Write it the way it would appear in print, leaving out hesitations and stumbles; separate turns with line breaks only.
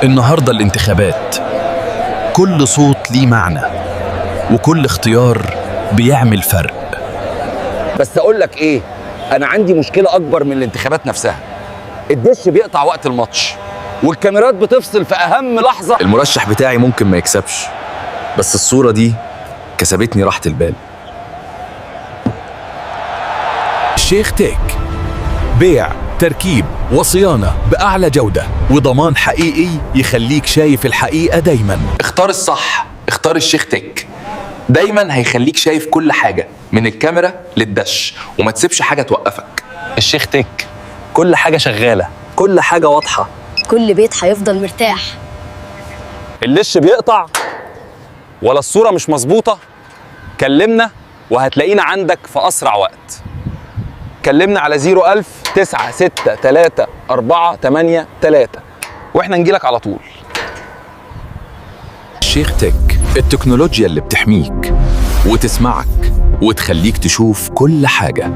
النهاردة الانتخابات، كل صوت ليه معنى وكل اختيار بيعمل فرق.
بس اقول لك ايه، انا عندي مشكله اكبر من الانتخابات نفسها. الدش بيقطع وقت الماتش والكاميرات بتفصل في اهم لحظه.
المرشح بتاعي ممكن ما يكسبش، بس الصورة دي كسبتني راحة البال.
شيخ تك، بيع، تركيب وصيانة بأعلى جودة وضمان حقيقي يخليك شايف الحقيقة دايما.
اختار الصح، اختار الشيخ تك. دايما هيخليك شايف كل حاجة من الكاميرا للدش، وما تسيبش حاجة توقفك.
الشيخ تك، كل حاجة شغالة، كل حاجة واضحة،
كل بيت هيفضل مرتاح.
اللش بيقطع ولا الصورة مش مظبوطة، كلمنا وهتلاقينا عندك في أسرع وقت. كلمنا على 01000-963-483 واحنا نجيلك على طول.
شيخ تك، التكنولوجيا اللي بتحميك وتسمعك وتخليك تشوف كل حاجة.